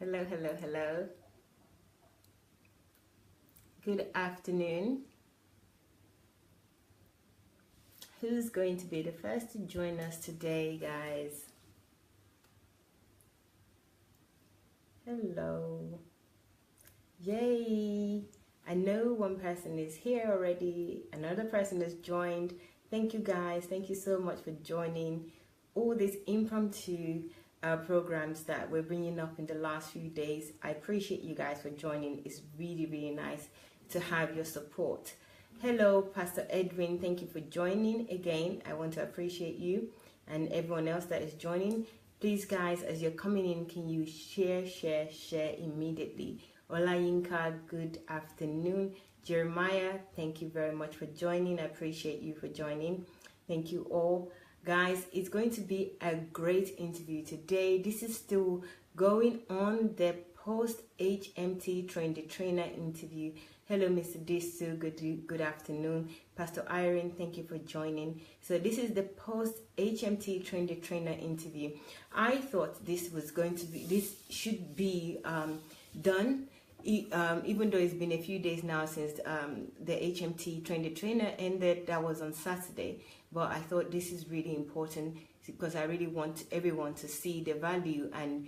Hello, hello, hello. Good afternoon. Who's going to be the first to join us today, guys? Hello. Yay. I know one person is here already. Another person has joined. Thank you, guys. Thank you so much for joining all these impromptu programs that we're bringing up in the last few days. I appreciate you guys for joining. It's really, really nice to have your support. Hello, Pastor Edwin. Thank you for joining again. I want to appreciate you and everyone else that is joining. Please, guys, as you're coming in, can you share immediately? Olayinka, good afternoon. Jeremiah, thank you very much for joining. I appreciate you for joining. Thank you all. Guys, it's going to be a great interview today. This is still going on the post HMT trainer interview. Hello, Mr. Disu. Good afternoon. Pastor Irene, thank you for joining. So this is the post HMT trainer interview. I thought this should be done. Even though it's been a few days now since the HMT trainer ended. That was on Saturday, but I thought this is really important because I really want everyone to see the value and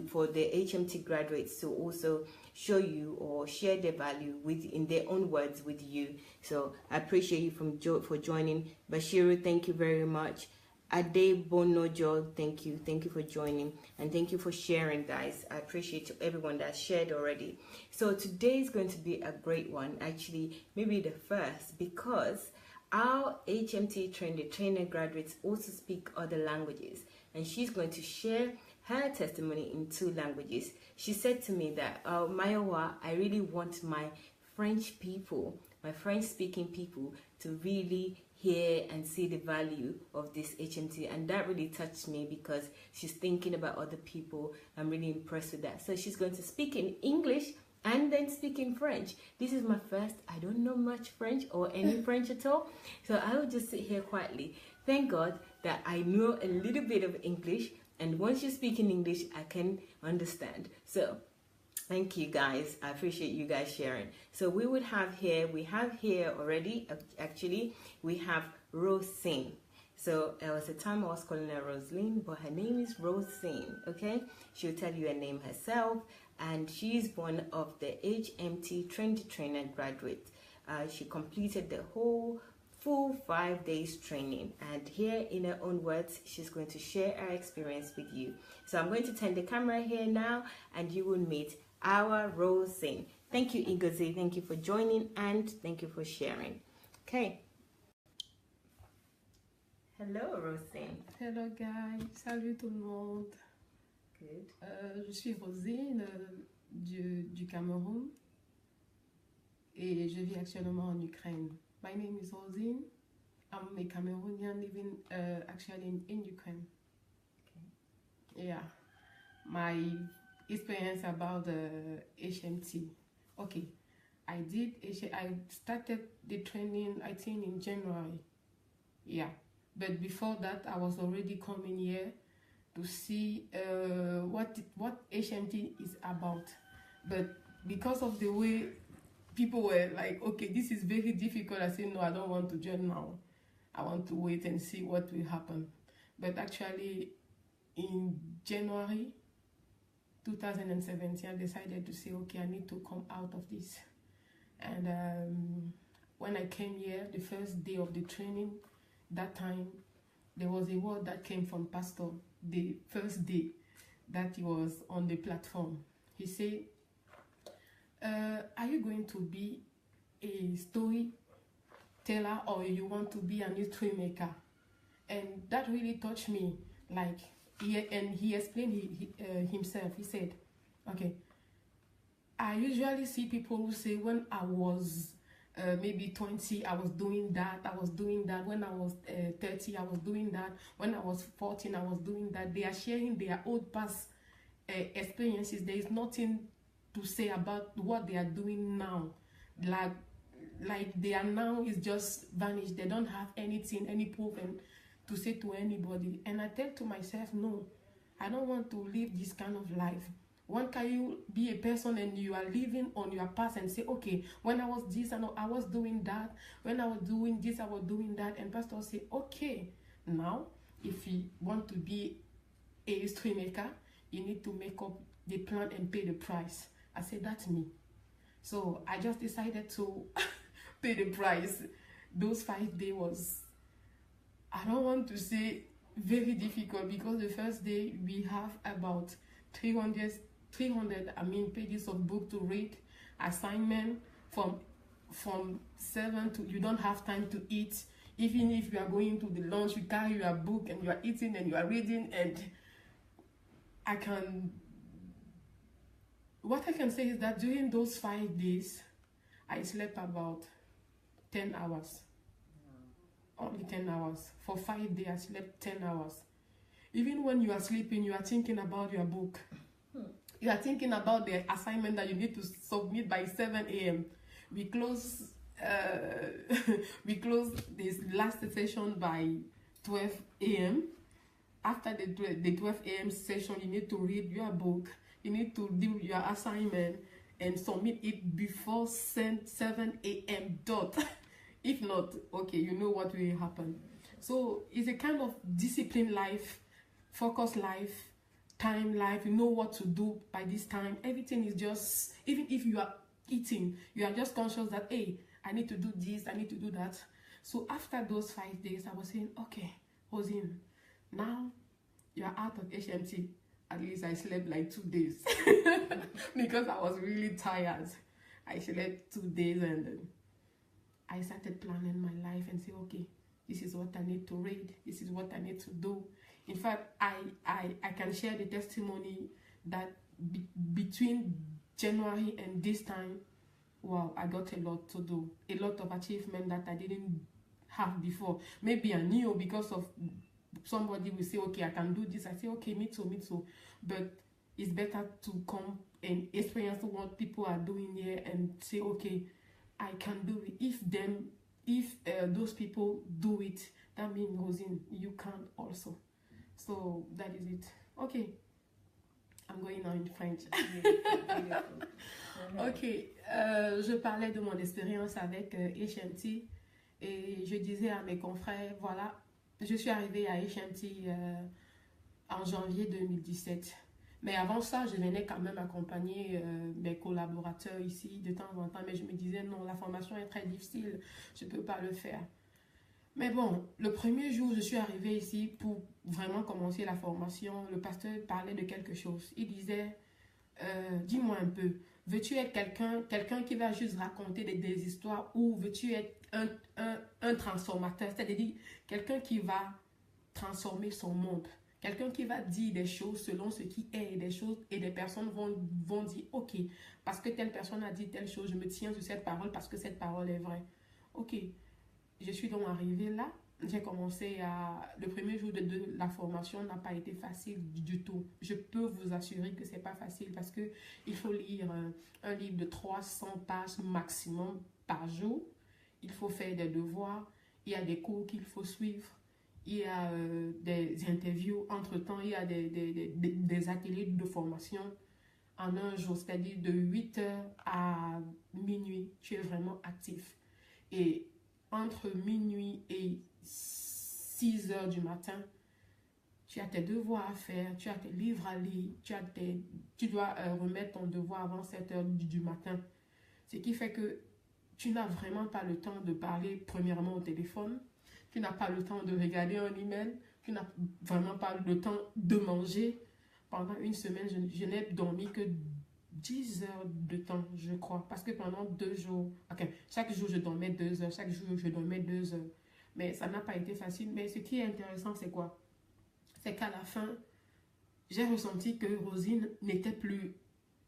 for the HMT graduates to also show you or share the value in their own words with you. So I appreciate you for joining. Bashiru, thank you very much. Ade Bonojo, thank you for joining, and thank you for sharing, guys. I appreciate everyone that shared already. So today is going to be a great one, actually maybe the first, because our HMT trainer graduates also speak other languages, and she's going to share her testimony in 2 languages. She said to me that, Mayowa, I really want my French speaking people to really hear and see the value of this HMT, and that really touched me because she's thinking about other people. I'm really impressed with that. So she's going to speak in English and then speak in French. This is my first. I don't know much French or any French at all, so I will just sit here quietly. Thank God that I know a little bit of English, and once you speak in English, I can understand. So thank you, guys. I appreciate you guys sharing. So we have here already, actually, we have Rosine. So there was a time I was calling her Rosine, but her name is Rosine, okay? She'll tell you her name herself, and she's one of the HMT trainer graduate. She completed the whole full 5 days training, and here in her own words, she's going to share her experience with you. So I'm going to turn the camera here now, and you will meet our Rosine. Thank you, Igozi. Thank you for joining, and thank you for sharing. Okay. Hello, Rosine. Hello, guys. Salut tout le monde. Good. Je suis Rosine du Cameroun et je vis actuellement en Ukraine. My name is Rosine. I'm a Cameroonian living actually in Ukraine. Okay. Yeah. My experience about HMT. Okay. I started the training, I think, in January. Yeah. But before that, I was already coming here to see what HMT is about. But because of the way people were like, okay, this is very difficult, I said, no, I don't want to join now. I want to wait and see what will happen. But actually, in January 2017, I decided to say, okay, I need to come out of this. And when I came here, the first day of the training, that time, there was a word that came from Pastor the first day that he was on the platform. He said, are you going to be a storyteller or you want to be an history maker? And that really touched me. Like, he explained himself. He said, okay, I usually see people who say, when I was maybe 20, I was doing that. When I was 30, I was doing that. When I was 14, I was doing that. They are sharing their old past experiences. There is nothing to say about what they are doing now. Like they are now is just vanished. They don't have anything, any proof to say to anybody. And I tell to myself, no, I don't want to live this kind of life When can you be a person and you are living on your past and say, okay, when I was this and I was doing that, when I was doing this, I was doing that, and pastor say, okay, now if you want to be a history maker, you need to make up the plan and pay the price. I said, that's me. So I just decided to pay the price. Those 5 days was, I don't want to say very difficult, because the first day we have about 300 pages of book to read, assignment from 7 to, you don't have time to eat. Even if you are going to the lunch, you carry your book and you are eating and you are reading. And what I can say is that during those 5 days, I slept about 10 hours. Only 10 hours. For 5 days, I slept 10 hours. Even when you are sleeping, you are thinking about your book. You are thinking about the assignment that you need to submit by 7 a.m. We close this last session by 12 a.m. After the 12 a.m. session, you need to read your book. You need to do your assignment and submit it before 7 a.m. dot. If not, okay, you know what will happen. So it's a kind of disciplined life, focused life, time life. You know what to do by this time. Everything is just, even if you are eating, you are just conscious that, hey, I need to do this, I need to do that. So after those 5 days, I was saying, okay, Rosine, now you are out of HMT. At least I slept like 2 days because I was really tired. I slept 2 days and I started planning my life and say, okay, this is what I need to read. This is what I need to do. In fact, I can share the testimony that between January and this time, wow, I got a lot to do. A lot of achievement that I didn't have before. Maybe I knew because of somebody will say, okay, I can do this. I say, okay, me too, me too. But it's better to come and experience what people are doing here and say, okay, I can do it. If those people do it, that means, Rosine, you can also. So that is it. Okay. I'm going now in French. Ok. Je parlais de mon expérience avec HMT et je disais à mes confrères, voilà, je suis arrivée à HMT en janvier 2017. Mais avant ça, je venais quand même accompagner mes collaborateurs ici de temps en temps. Mais je me disais, non, la formation est très difficile, je ne peux pas le faire. Mais bon, le premier jour, je suis arrivée ici pour vraiment commencer la formation. Le pasteur parlait de quelque chose. Il disait, dis-moi un peu, veux-tu être quelqu'un qui va juste raconter des histoires ou veux-tu être un transformateur, c'est-à-dire quelqu'un qui va transformer son monde, quelqu'un qui va dire des choses selon ce qui est des choses et des personnes vont dire, ok, parce que telle personne a dit telle chose, je me tiens sur cette parole parce que cette parole est vraie. Ok. Je suis donc arrivée là, j'ai commencé le premier jour de la formation n'a pas été facile du tout. Je peux vous assurer que c'est pas facile parce que il faut lire un livre de 300 pages maximum par jour. Il faut faire des devoirs, il y a des cours qu'il faut suivre, il y a des interviews entre-temps, il y a des ateliers de formation en un jour, c'est-à-dire de 8h à minuit, tu es vraiment actif. Et entre minuit et 6h du matin, tu as tes devoirs à faire, tu as tes livres à lire, tu dois remettre ton devoir avant 7h du matin. Ce qui fait que tu n'as vraiment pas le temps de parler premièrement au téléphone, tu n'as pas le temps de regarder un email, tu n'as vraiment pas le temps de manger. Pendant une semaine, je n'ai dormi que 10 heures de temps, je crois. Parce que pendant 2 jours, okay, chaque jour je dormais 2 heures, chaque jour je dormais 2 heures. Mais ça n'a pas été facile. Mais ce qui est intéressant, c'est quoi? C'est qu'à la fin, j'ai ressenti que Rosine n'était plus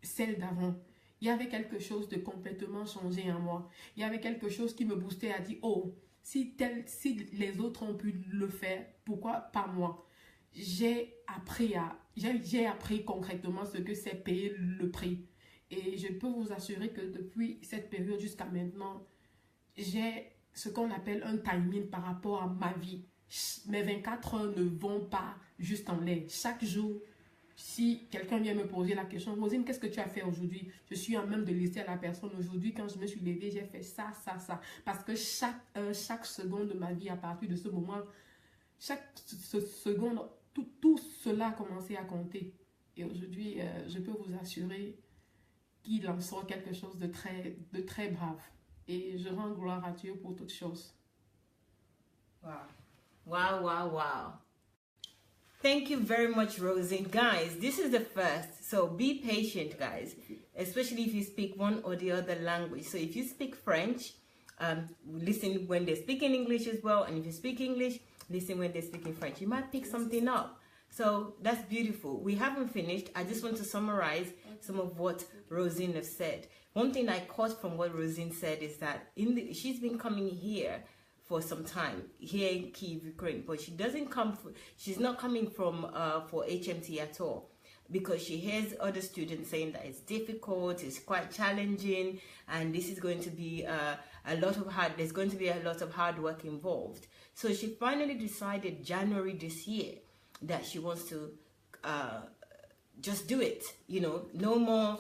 celle d'avant. Il y avait quelque chose de complètement changé en moi. Il y avait quelque chose qui me boostait à dire, oh, si les autres ont pu le faire, pourquoi pas moi? J'ai appris concrètement ce que c'est payer le prix. Et je peux vous assurer que depuis cette période jusqu'à maintenant, j'ai ce qu'on appelle un timing par rapport à ma vie. Mes 24 heures ne vont pas juste en l'air. Chaque jour, si quelqu'un vient me poser la question, Rosine, qu'est-ce que tu as fait aujourd'hui? Je suis en même de laisser à la personne, aujourd'hui, quand je me suis levée, j'ai fait ça, ça, ça. Parce que chaque seconde de ma vie, à partir de ce moment, chaque seconde, tout cela a commencé à compter. Et aujourd'hui, je peux vous assurer qu'il en sort quelque chose de très brave. Et je rends gloire à Dieu pour toutes choses. Wow. Wow, wow, wow. Thank you very much, Rosine. Guys, this is the first. So be patient, guys. Especially if you speak one or the other language. So if you speak French, listen when they speak in English as well. And if you speak English, listen when they speak in French. You might pick something up. So that's beautiful. We haven't finished. I just want to summarize some of what Rosine has said. One thing I caught from what Rosine said is that she's been coming here for some time here in Kyiv, Ukraine, but she's not coming from for HMT at all, because she hears other students saying that it's difficult, it's quite challenging, and this is going to be there's going to be a lot of hard work involved. So she finally decided January this year that she wants to just do it, no more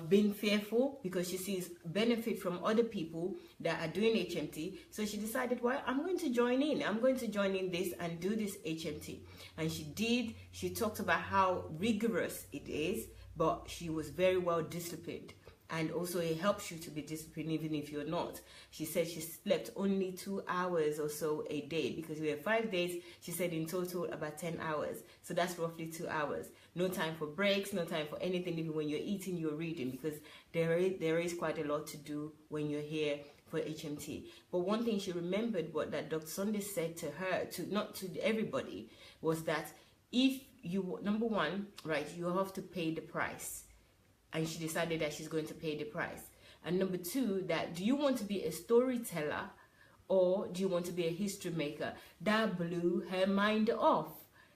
being fearful, because she sees benefit from other people that are doing HMT. So she decided, well, I'm going to join in this and do this HMT. And she talked about how rigorous it is, but she was very well disciplined. And also it helps you to be disciplined even if you're not. She said she slept only 2 hours or so a day, because we have 5 days. She said in total about 10 hours. So that's roughly 2 hours. No time for breaks, no time for anything. Even when you're eating, you're reading, because there is quite a lot to do when you're here for HMT. But one thing she remembered, what that Dr. Sunday said to her, not to everybody, was that if you, number one, right, you have to pay the price. And she decided that she's going to pay the price. And number two, that do you want to be a storyteller or do you want to be a history maker? That blew her mind off.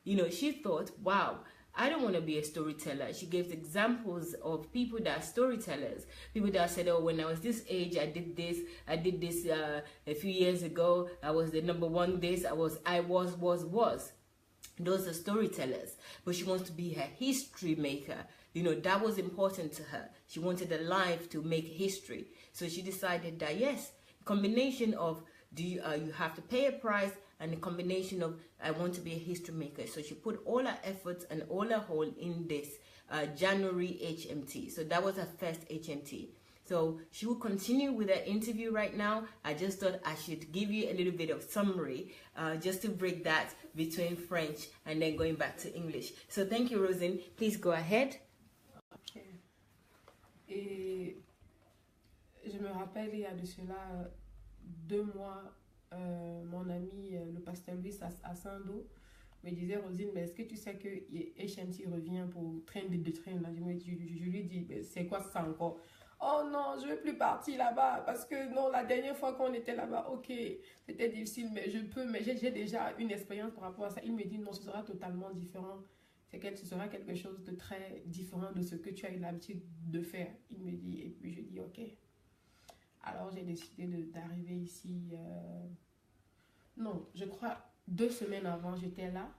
She thought, wow, I don't want to be a storyteller. She gave examples of people that are storytellers. People that said, oh, when I was this age, I did this a few years ago. I was the number one this, I was. Those are storytellers. But she wants to be a history maker. That was important to her. She wanted a life to make history. So she decided that, yes, combination of you have to pay a price, and the combination of I want to be a history maker. So she put all her efforts and all her whole in this January HMT. So that was her first HMT. So she will continue with her interview right now. I just thought I should give you a little bit of summary just to break that between French and then going back to English. So thank you, Rosine. Please go ahead. Ok. Et je me rappelle, il y a de cela 2 mois, mon ami, le pasteur Luis à Sando, me disait, Rosine, mais est-ce que tu sais que HMT revient pour train de train là? Je lui dis, c'est quoi ça encore? Oh non, je ne veux plus partir là-bas, parce que non, la dernière fois qu'on était là-bas, ok, c'était difficile, mais j'ai déjà une expérience par rapport à ça. Il me dit, non, ce sera totalement différent. Ce sera quelque chose de très différent de ce que tu as eu l'habitude de faire. Il me dit, et puis je dis, ok. Alors j'ai décidé d'arriver ici. Non, je crois 2 semaines avant, j'étais là.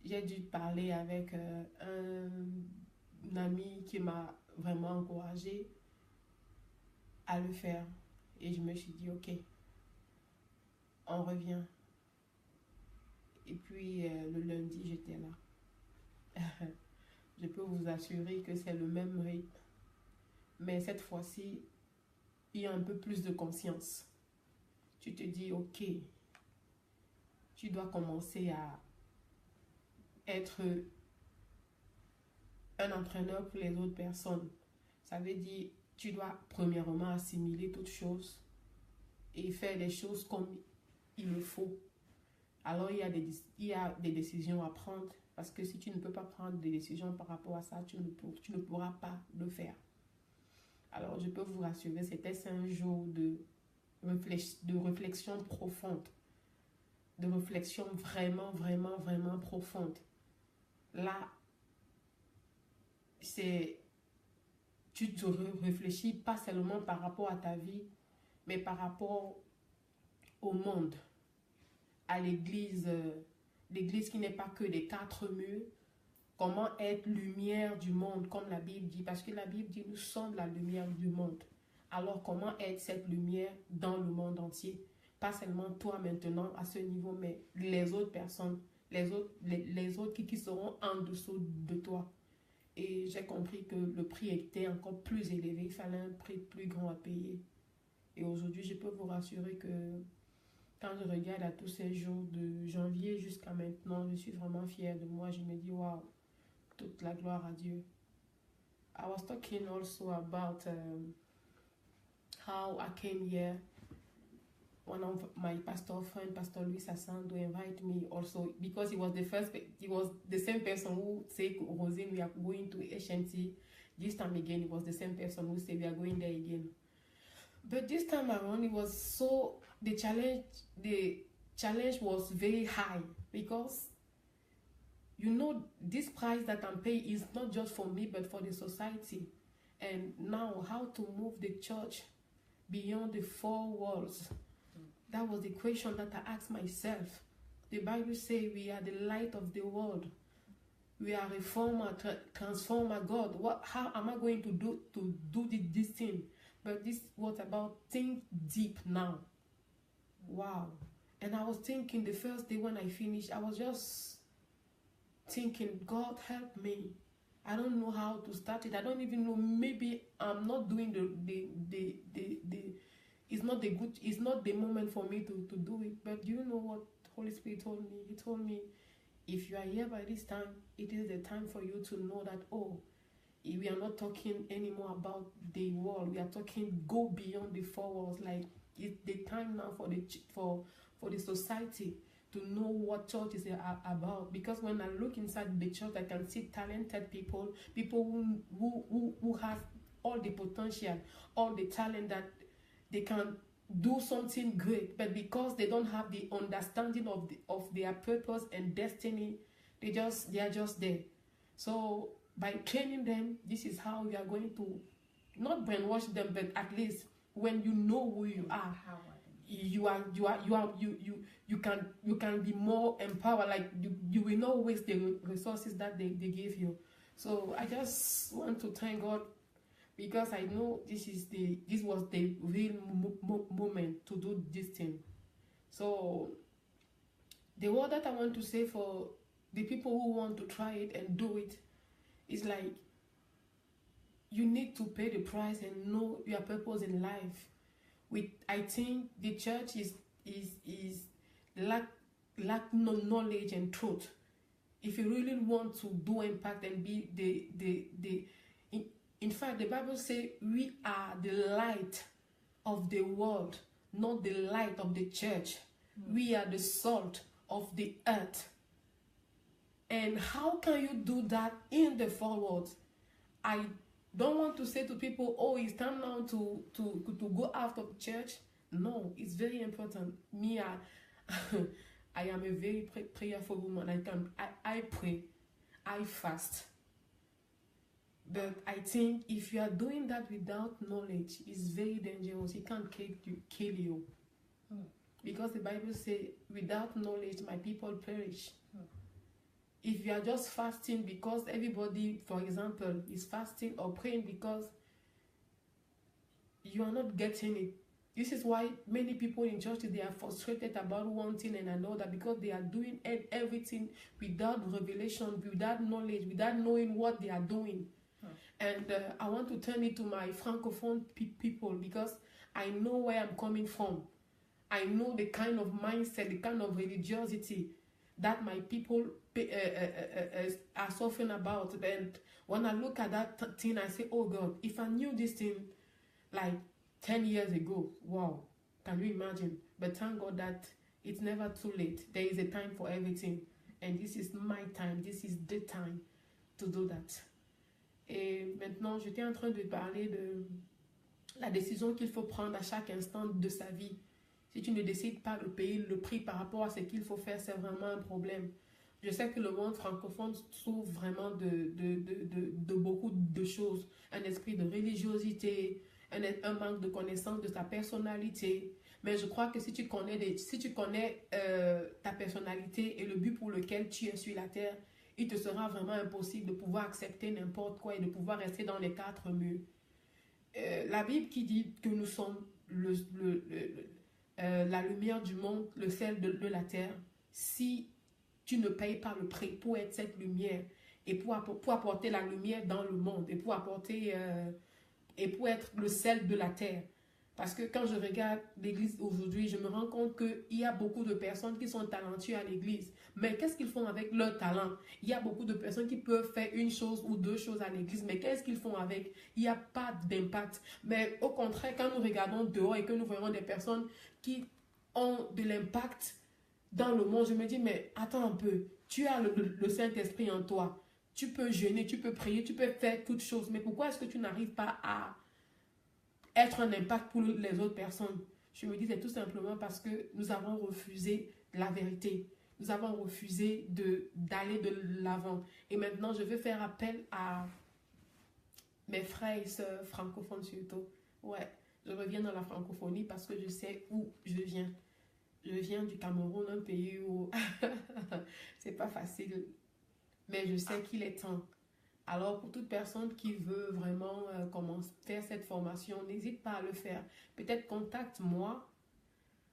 J'ai dû parler avec un ami qui m'a vraiment encouragée à le faire. Et je me suis dit, ok, on revient. Et puis le lundi, j'étais là. Je peux vous assurer que c'est le même rythme. Mais cette fois-ci, il y a un peu plus de conscience. Tu te dis, ok, tu dois commencer à être un entraîneur pour les autres personnes. Ça veut dire, tu dois premièrement assimiler toutes choses et faire les choses comme il le faut. Alors, il y a des décisions à prendre, parce que si tu ne peux pas prendre des décisions par rapport à ça, tu ne pourras pas le faire. Alors, je peux vous rassurer, c'était 5 jours de réflexion profonde, de réflexion vraiment, vraiment, vraiment profonde. Là, tu te réfléchis pas seulement par rapport à ta vie, mais par rapport au monde, à l'église qui n'est pas que des 4 murs, comment être lumière du monde, comme la Bible dit. Parce que la Bible dit, nous sommes la lumière du monde. Alors, comment être cette lumière dans le monde entier? Pas seulement toi maintenant à ce niveau, mais les autres personnes, les autres qui seront en dessous de toi. Et j'ai compris que le prix était encore plus élevé. Il fallait un prix plus grand à payer. Et aujourd'hui, je peux vous rassurer que quand je regarde à tous ces jours de janvier jusqu'à maintenant, je suis vraiment fière de moi. Je me dis, waouh, toute la gloire à Dieu. I was talking also about how I came here. One of my pastor friend, Pastor Luis Asando, invited me also because he was the same person who said, Rosine, we are going to HMT. This time again, it was the same person who said we are going there again. But this time around, it was so, the challenge was very high because, you know, this price that I'm paying is not just for me, but for the society. And now, how to move the church beyond the four walls? That was the question that I asked myself. The Bible says we are the light of the world. We are reformer, transformer God. How am I going to do this thing? But this was about think deep now. Wow. And I was thinking the first day when I finished, I was just thinking, God help me. I don't know how to start it. I don't even know. Maybe I'm not doing it's not the moment for me to do it. But do you know what Holy Spirit told me? He told me, if you are here by this time, it is the time for you to know that, oh, we are not talking anymore about the world. We are talking go beyond the four walls. Like, it's the time now for the society to know what church is about. Because when I look inside the church, I can see talented people who have all the potential, all the talent that they can do something great, but because they don't have the understanding of their purpose and destiny, they are just there. So by training them, this is how we are going to not brainwash them, but at least when you know who you are, you can be more empowered. Like you will not waste the resources that they give you. So I just want to thank God, because I know this was the real moment to do this thing. So the word that I want to say for the people who want to try it and do it is like, you need to pay the price and know your purpose in life. I think the church is lack knowledge and truth. If you really want to do impact and be in fact, the Bible says we are the light of the world, not the light of the church. We are the salt of the earth. And how can you do that in the four walls? I don't want to say to people, oh, it's time now to go out of church. No, it's very important. Me, I am a very prayerful woman. I pray, I fast. But I think if you are doing that without knowledge, it's very dangerous. It can kill you. Because the Bible says, without knowledge, my people perish. If you are just fasting because everybody, for example, is fasting or praying because you are not getting it. This is why many people in churches, they are frustrated about one thing and another, because they are doing everything without revelation, without knowledge, without knowing what they are doing. And I want to turn it to my Francophone people, because I know where I'm coming from. I know the kind of mindset, the kind of religiosity that my people are suffering about. And when I look at that thing, I say, oh God, if I knew this thing like 10 years ago, wow, can you imagine? But thank God that it's never too late. There is a time for everything. And this is my time, this is the time to do that. Et maintenant, j'étais en train de parler de la décision qu'il faut prendre à chaque instant de sa vie. Si tu ne décides pas de payer le prix par rapport à ce qu'il faut faire, c'est vraiment un problème. Je sais que le monde francophone souffre vraiment de beaucoup de choses. Un esprit de religiosité, un manque de connaissance de sa personnalité. Mais je crois que si tu connais ta personnalité et le but pour lequel tu es sur la terre, il te sera vraiment impossible de pouvoir accepter n'importe quoi et de pouvoir rester dans les quatre murs. La Bible qui dit que nous sommes la lumière du monde, le sel de la terre. Si tu ne payes pas le prix pour être cette lumière et pour apporter la lumière dans le monde et pour apporter et pour être le sel de la terre. Parce que quand je regarde l'église aujourd'hui, je me rends compte qu'il y a beaucoup de personnes qui sont talentueuses à l'église. Mais qu'est-ce qu'ils font avec leur talent? Il y a beaucoup de personnes qui peuvent faire une chose ou deux choses à l'église. Mais qu'est-ce qu'ils font avec? Il n'y a pas d'impact. Mais au contraire, quand nous regardons dehors et que nous voyons des personnes qui ont de l'impact dans le monde, je me dis, mais attends un peu. Tu as le Saint-Esprit en toi. Tu peux jeûner, tu peux prier, tu peux faire toutes choses. Mais pourquoi est-ce que tu n'arrives pas à être un impact pour les autres personnes? Je me dis, c'est tout simplement parce que nous avons refusé la vérité. Nous avons refusé d'aller de l'avant. Et maintenant, je vais faire appel à mes frères et sœurs francophones surtout. Ouais, je reviens dans la francophonie parce que je sais où je viens. Je viens du Cameroun, un pays où c'est pas facile. Mais je sais qu'il est temps. Alors, pour toute personne qui veut vraiment faire cette formation, n'hésite pas à le faire. Peut-être contacte-moi.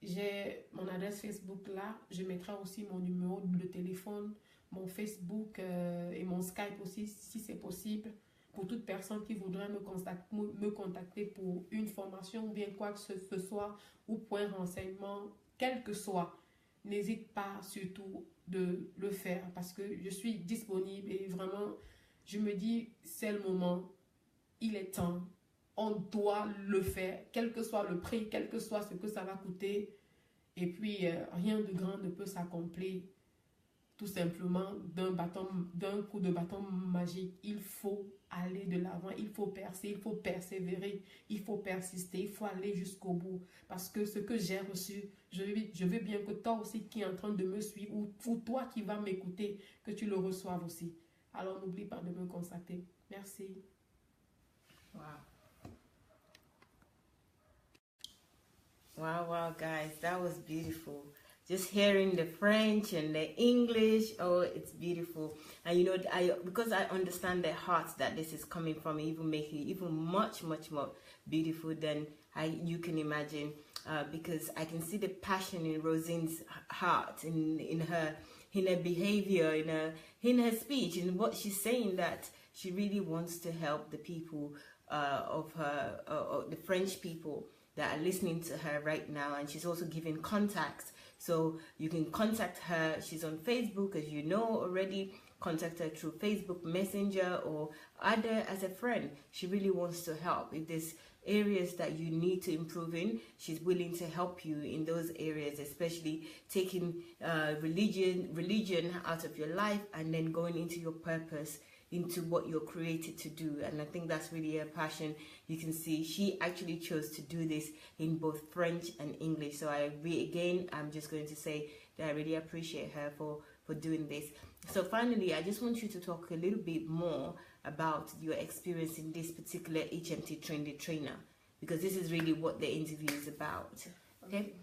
J'ai mon adresse Facebook là. Je mettrai aussi mon numéro de téléphone, mon Facebook et mon Skype aussi, si c'est possible. Pour toute personne qui voudrait me contacter pour une formation ou bien quoi que ce soit, ou pour un renseignement, quel que soit, n'hésite pas surtout de le faire parce que je suis disponible et vraiment, je me dis, c'est le moment, il est temps, on doit le faire, quel que soit le prix, quel que soit ce que ça va coûter. Et puis, rien de grand ne peut s'accomplir tout simplement d'un coup de bâton magique. Il faut aller de l'avant, il faut percer, il faut persévérer, il faut persister, il faut aller jusqu'au bout. Parce que ce que j'ai reçu, je veux bien que toi aussi qui es en train de me suivre, ou toi qui vas m'écouter, que tu le reçoives aussi. Alors n'oublie pas de me contacter. Merci. Wow. Wow, guys, that was beautiful. Just hearing the French and the English, oh, it's beautiful. And you know, because I understand the heart that this is coming from, it even make it even much more beautiful than you can imagine. Because I can see the passion in Rosine's heart, in her behavior, in her speech, in what she's saying, that she really wants to help the people of her, the French people that are listening to her right now. And she's also giving contacts, so you can contact her. She's on Facebook, as you know already. Contact her through Facebook Messenger or add her as a friend. She really wants to help. If there's areas that you need to improve in, she's willing to help you in those areas, especially taking religion out of your life and then going into your purpose, into what you're created to do. And I think that's really her passion. You can see she actually chose to do this in both French and English. So I'm just going to say that I really appreciate her for doing this. So finally, I just want you to talk a little bit more about your experience in this particular HMT trainer, because this is really what the interview is about. Okay.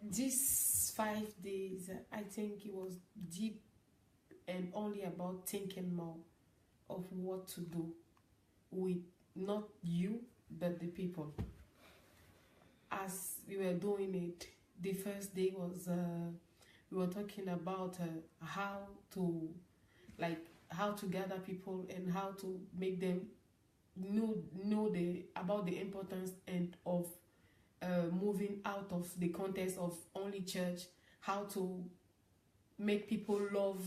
These 5 days, I think it was deep and only about thinking more of what to do with not you but the people. As we were doing it, the first day was we were talking about how to gather people and how to make them know about the importance and of moving out of the context of only church, how to make people love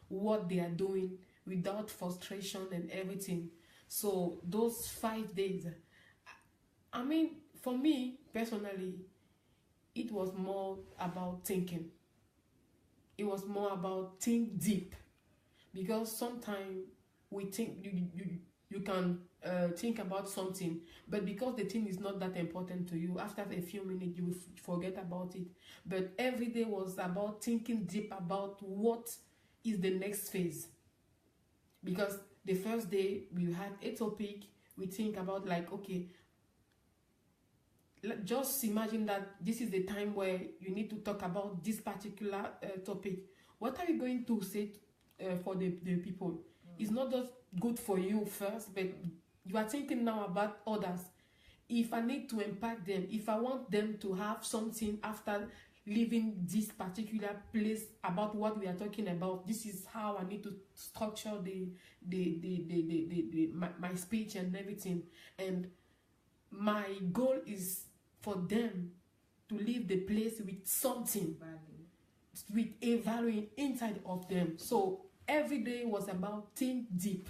what they are doing without frustration and everything. So those 5 days, I mean, for me personally, it was more about thinking. It was more about think deep, because sometimes we think you can think about something, but because the thing is not that important to you, after a few minutes you will forget about it. But every day was about thinking deep about what is the next phase. Because the first day we had a topic, we think about like, okay, just imagine that this is the time where you need to talk about this particular topic. What are you going to say for the people? It's not just good for you first, but you are thinking now about others. If I need to impact them, if I want them to have something after leaving this particular place about what we are talking about, this is how I need to structure my speech and everything. And my goal is for them to leave the place with something, with a value inside of them. So every day was about think deep,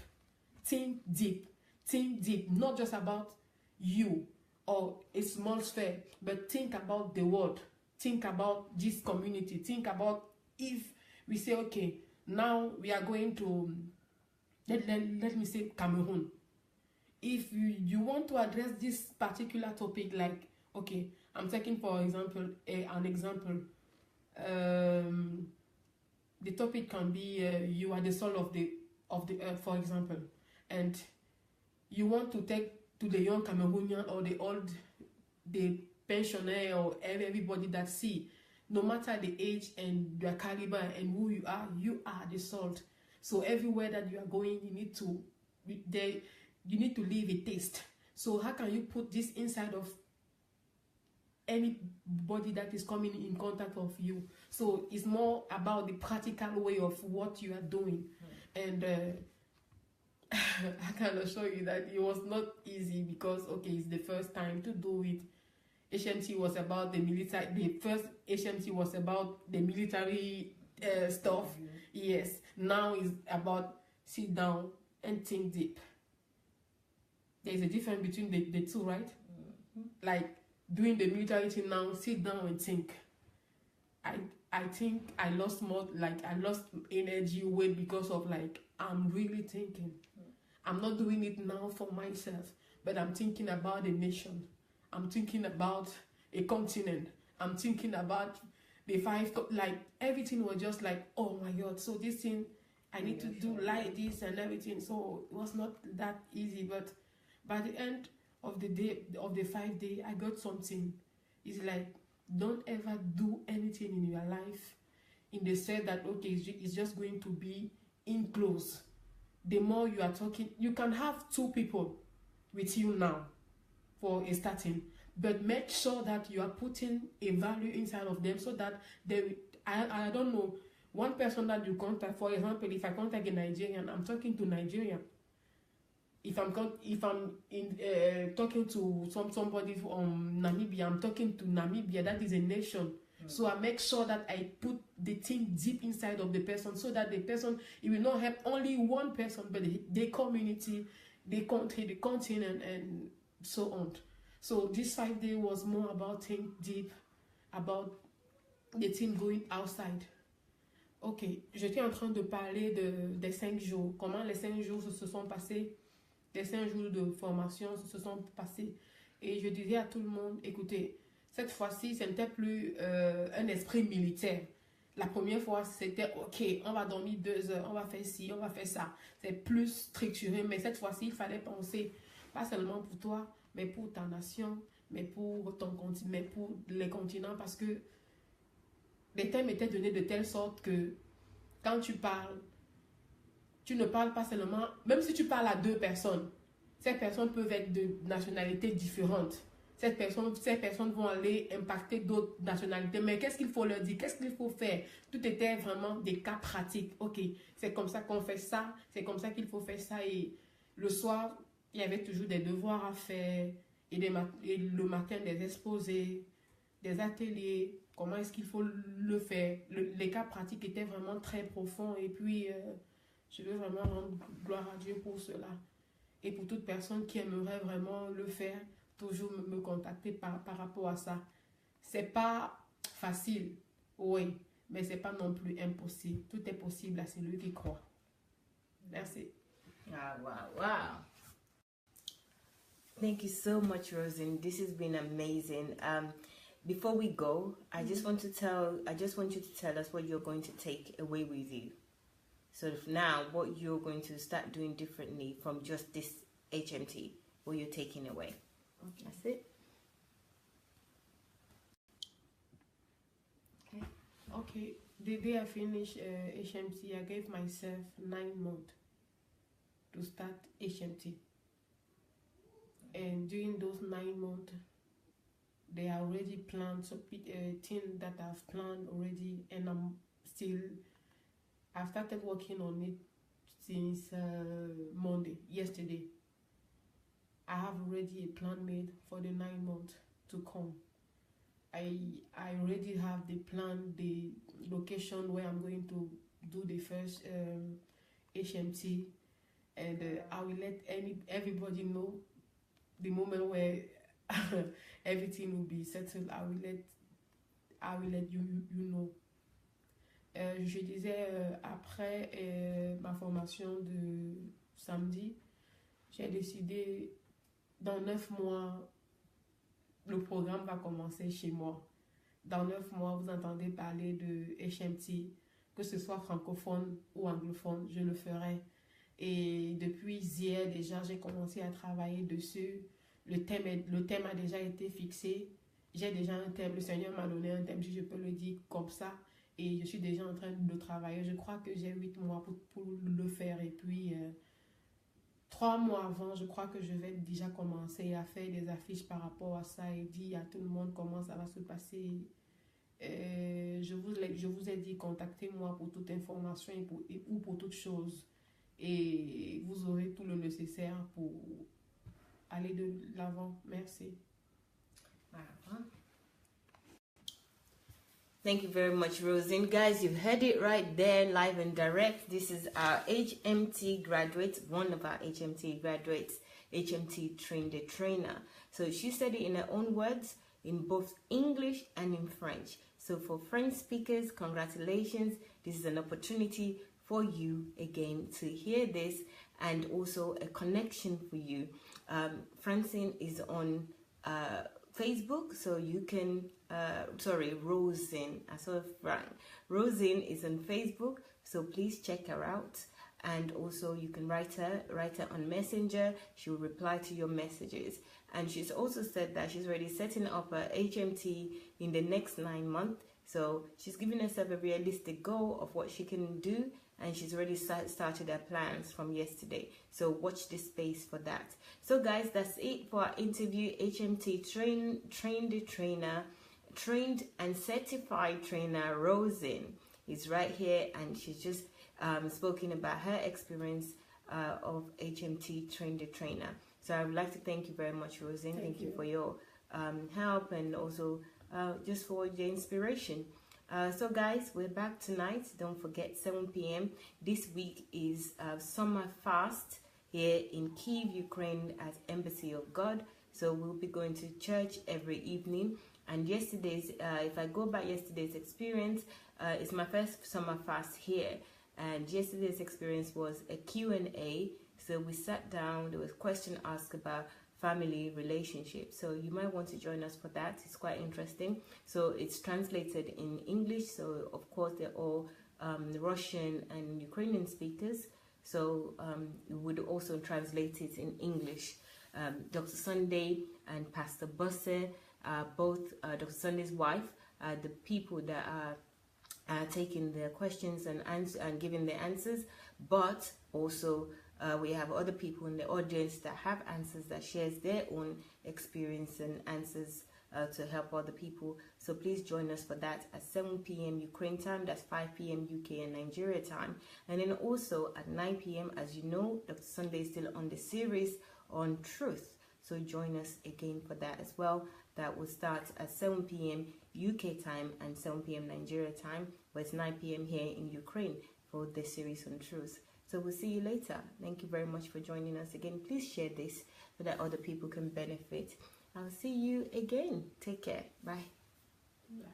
not just about you or a small sphere, but think about the world, think about this community, think about if we say, okay, now we are going to, let me say Cameroon. If you want to address this particular topic, like, okay, I'm taking for example an example. The topic can be you are the soul of the earth, for example, and you want to take to the young Cameroonian or the pensioner or everybody that see, no matter the age and their caliber and who you are the salt. So everywhere that you are going, you need to leave a taste. So how can you put this inside of anybody that is coming in contact of you? So it's more about the practical way of what you are doing. And I can assure you that it was not easy, because okay, it's the first time to do it. HMT was about the military. The first HMT was about the military stuff. Yes, now it's about sit down and think deep. There is a difference between the two, right? Like doing the military thing now, sit down and think. I think I lost more, like I lost energy, weight, because of like I'm really thinking. I'm not doing it now for myself, but I'm thinking about the nation. I'm thinking about a continent. I'm thinking about the like everything was just like, oh my God, so this thing I need to do like this and everything. So it was not that easy, but by the end of the day, of the 5 day, I got something. It's like, don't ever do anything in your life in the sense that okay, it's just going to be in close. The more you are talking, you can have 2 people with you now for a starting, but make sure that you are putting a value inside of them, so that they, I don't know, one person that you contact, for example, if I contact a Nigerian, I'm talking to Nigerian. If I'm talking to somebody from Namibia, I'm talking to Namibia. That is a nation. So I make sure that I put the thing deep inside of the person, so that the person, it will not help only one person, but the community, the country, the continent, and so on. So this 5 day was more about think deep, about the thing going outside. Ok, j'étais en train de parler des 5 jours, comment les 5 jours se sont passés, les 5 jours de formation se sont passés. Et je disais à tout le monde, écoutez, cette fois-ci, ce n'était plus un esprit militaire. La première fois, c'était ok, on va dormir 2 heures, on va faire ci, on va faire ça. C'est plus structuré, mais cette fois-ci, il fallait penser, pas seulement pour toi, mais pour ta nation, mais pour ton continent, mais pour les continents, parce que les thèmes étaient donnés de telle sorte que quand tu parles, tu ne parles pas seulement, même si tu parles à 2 personnes, ces personnes peuvent être de nationalités différentes. Ces personnes vont aller impacter d'autres nationalités. Mais qu'est-ce qu'il faut leur dire? Qu'est-ce qu'il faut faire? Tout était vraiment des cas pratiques. Ok, c'est comme ça qu'on fait ça, c'est comme ça qu'il faut faire ça. Et le soir, il y avait toujours des devoirs à faire, et le matin, des exposés, des ateliers. Comment est-ce qu'il faut le faire? Les cas pratiques étaient vraiment très profonds. Et puis, je veux vraiment rendre gloire à Dieu pour cela. Et pour toute personne qui aimerait vraiment le faire, toujours me contacter par rapport à ça. C'est pas facile, oui, mais c'est pas non plus impossible. Tout est possible à celui qui croit. Merci. Wow. Thank you so much, Rosine. This has been amazing. Before we go, I just want you to tell us what you're going to take away with you. So now, what you're going to start doing differently from just this HMT, what you're taking away. Okay. That's it. Okay, the day I finished HMT, I gave myself 9 months to start HMT. And during those 9 months, they are already planned some things that I've planned already, and I've started working on it since Monday, yesterday. I have already a plan made for the 9 months to come. I already have the plan, the location where I'm going to do the first HMT, and I will let everybody know the moment where everything will be settled. I will let you know. Je disais, après ma formation de samedi, j'ai décidé, dans 9 mois, le programme va commencer chez moi. Dans 9 mois, vous entendez parler de HMT, que ce soit francophone ou anglophone, je le ferai. Et depuis hier déjà, j'ai commencé à travailler dessus. Le thème a déjà été fixé. J'ai déjà un thème, le Seigneur m'a donné un thème, si je peux le dire comme ça. Et je suis déjà en train de travailler. Je crois que j'ai 8 mois pour le faire. Et puis, 3 mois avant, je crois que je vais déjà commencer à faire des affiches par rapport à ça et dire à tout le monde comment ça va se passer. Je vous ai dit, contactez-moi pour toute information ou pour toute chose. Et vous aurez tout le nécessaire pour aller de l'avant. Merci. Thank you very much, Rosine. Guys, you've heard it right there, live and direct. This is our HMT graduate, one of our HMT graduates, HMT trained a trainer. So she said it in her own words, in both English and in French. So for French speakers, congratulations. This is an opportunity for you again to hear this, and also a connection for you. Francine is on Facebook, so you can Rosine, I saw Frank. Rosine is on Facebook, so please check her out. And also you can write her on Messenger. She will reply to your messages. And she's also said that she's already setting up her HMT in the next 9 months. So she's giving herself a realistic goal of what she can do, and she's already started her plans from yesterday. So watch this space for that. So guys, that's it for our interview. HMT trained and certified trainer Rosine is right here, and she's just spoken about her experience of HMT trained trainer. So I would like to thank you very much, Rosine. Thank you for your help, and also just for the inspiration. So guys, we're back tonight. Don't forget, 7 p.m. This week is summer fast here in Kyiv, Ukraine, at Embassy of God. So we'll be going to church every evening. And yesterday's, if I go back yesterday's experience, it's my first summer fast here. And yesterday's experience was a Q&A. So we sat down, there was question asked about family relationships. So you might want to join us for that. It's quite interesting. So it's translated in English. So of course they're all Russian and Ukrainian speakers. So we would also translate it in English. Dr. Sunday and Pastor Bosse, both Dr. Sunday's wife, the people that are taking the questions and giving the answers, but also we have other people in the audience that have answers, that shares their own experience and answers to help other people. So please join us for that at 7 p.m. Ukraine time. That's 5 p.m. UK and Nigeria time. And then also at 9 p.m. as you know, Dr. Sunday is still on the series on truth. So join us again for that as well. That will start at 7 p.m. UK time and 7 p.m. Nigeria time, but it's 9 p.m. here in Ukraine for the series on truth. So we'll see you later. Thank you very much for joining us again. Please share this so that other people can benefit. I'll see you again. Take care. Bye. Yeah.